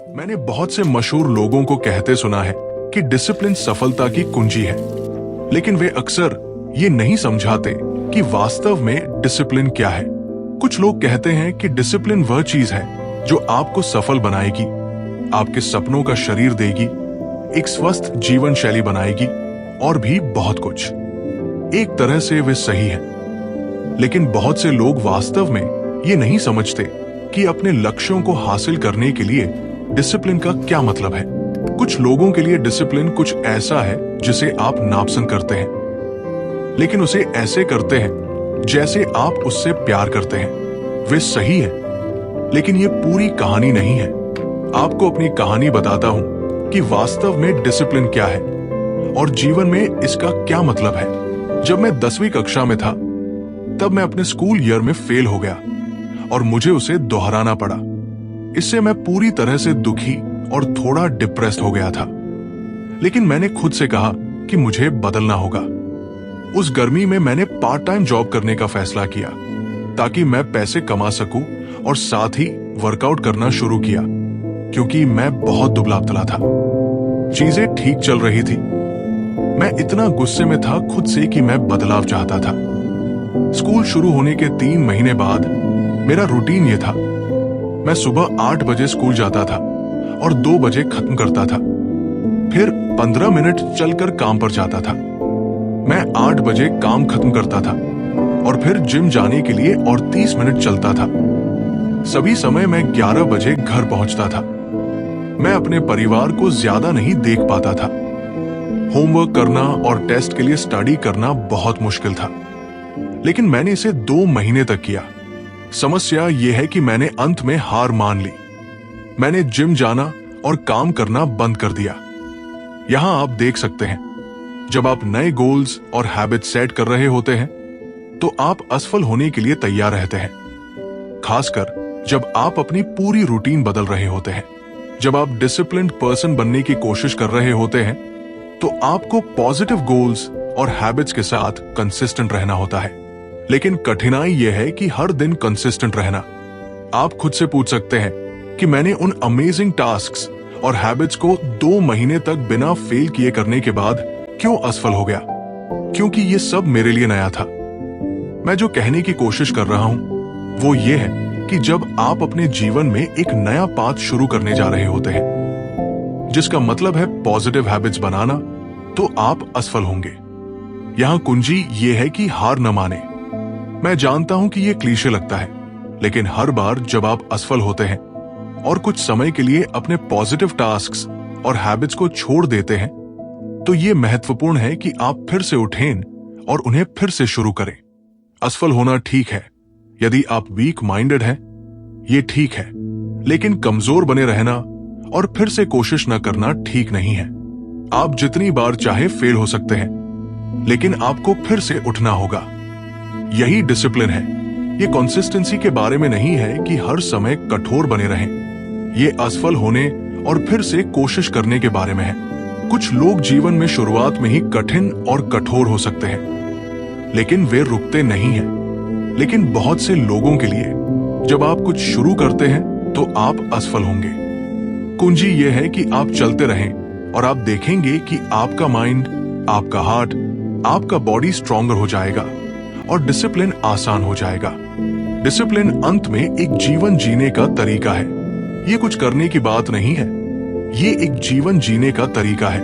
मैंने बहुत से मशहूर लोगों को कहते सुना है कि डिसिप्लिन सफलता की कुंजी है, लेकिन वे अक्सर ये नहीं समझाते कि वास्तव में डिसिप्लिन क्या है। कुछ लोग कहते हैं कि डिसिप्लिन वह चीज है जो आपको सफल बनाएगी, आपके सपनों का शरीर देगी, एक स्वस्थ जीवन शैली बनाएगी और भी बहुत कुछ। एक तरह से वे सही है, लेकिन बहुत से लोग वास्तव में ये नहीं समझते कि अपने लक्ष्यों को हासिल करने के लिए डिसिप्लिन का क्या मतलब है। कुछ लोगों के लिए डिसिप्लिन कुछ ऐसा है जिसे आप नापसंद करते हैं, लेकिन उसे ऐसे करते हैं जैसे आप उससे प्यार करते हैं। वे सही है, लेकिन ये पूरी कहानी नहीं है। आपको अपनी कहानी बताता हूं कि वास्तव में डिसिप्लिन क्या है और जीवन में इसका क्या मतलब है। जब मैं 10वीं कक्षा में था, तब मैं अपने स्कूल ईयर में फेल हो गया और मुझे उसे दोहराना पड़ा। इससे मैं पूरी तरह से दुखी और थोड़ा डिप्रेस्ड हो गया था, लेकिन मैंने खुद से कहा कि मुझे बदलना होगा। उस गर्मी में मैंने पार्ट टाइम जॉब करने का फैसला किया ताकि मैं पैसे कमा सकूं और साथ ही वर्कआउट करना शुरू किया, क्योंकि मैं बहुत दुबला-पतला था। चीजें ठीक चल रही थी। मैं इतना गुस्से में था खुद से कि मैं बदलाव चाहता था। स्कूल शुरू होने के 3 महीने बाद मेरा रूटीन ये था। मैं सुबह 8 बजे स्कूल जाता था और 2 बजे खत्म करता था। फिर 15 मिनट चलकर काम पर जाता था। मैं 8 बजे काम खत्म करता था और फिर जिम जाने के लिए और 30 मिनट चलता था। सभी समय मैं 11 बजे घर पहुंचता था। मैं अपने परिवार को ज्यादा नहीं देख पाता था। होमवर्क करना और टेस्ट के लिए स्टडी करना बहुत मुश्किल था, लेकिन मैंने इसे 2 महीने तक किया। समस्या यह है कि मैंने अंत में हार मान ली। मैंने जिम जाना और काम करना बंद कर दिया। यहां आप देख सकते हैं, जब आप नए गोल्स और हैबिट सेट कर रहे होते हैं तो आप असफल होने के लिए तैयार रहते हैं, खासकर जब आप अपनी पूरी रूटीन बदल रहे होते हैं। जब आप डिसिप्लिन्ड पर्सन बनने की कोशिश कर रहे होते हैं तो आपको पॉजिटिव गोल्स और हैबिट्स के साथ कंसिस्टेंट रहना होता है, लेकिन कठिनाई यह है कि हर दिन कंसिस्टेंट रहना। आप खुद से पूछ सकते हैं कि मैंने उन अमेजिंग टास्क्स और हैबिट्स को 2 महीने तक बिना फेल किए करने के बाद क्यों असफल हो गया? क्योंकि ये सब मेरे लिए नया था। मैं जो कहने की कोशिश कर रहा हूं वो ये है कि जब आप अपने जीवन में एक नया पाथ शुरू करने जा रहे होते हैं, जिसका मतलब है पॉजिटिव हैबिट्स बनाना, तो आप असफल होंगे। यहां कुंजी ये है कि हार न माने। मैं जानता हूं कि ये क्लीशे लगता है, लेकिन हर बार जब आप असफल होते हैं और कुछ समय के लिए अपने पॉजिटिव टास्क्स और हैबिट्स को छोड़ देते हैं, तो ये महत्वपूर्ण है कि आप फिर से उठें और उन्हें फिर से शुरू करें। असफल होना ठीक है, यदि आप वीक माइंडेड हैं, ये ठीक है, लेकिन कमजोर बने रहना और फिर से कोशिश न करना ठीक नहीं है। आप जितनी बार चाहे फेल हो सकते हैं, लेकिन आपको फिर से उठना होगा। यही डिसिप्लिन है। ये कंसिस्टेंसी के बारे में नहीं है कि हर समय कठोर बने रहें। ये असफल होने और फिर से कोशिश करने के बारे में है। कुछ लोग जीवन में शुरुआत में ही कठिन और कठोर हो सकते हैं, लेकिन वे रुकते नहीं हैं। लेकिन बहुत से लोगों के लिए जब आप कुछ शुरू करते हैं तो आप असफल होंगे। कुंजी ये है कि आप चलते रहें और आप देखेंगे कि आपका माइंड, आपका हार्ट, आपका बॉडी स्ट्रॉन्गर हो जाएगा और डिसिप्लिन आसान हो जाएगा। डिसिप्लिन अंत में एक जीवन जीने का तरीका है। ये कुछ करने की बात नहीं है, ये एक जीवन जीने का तरीका है।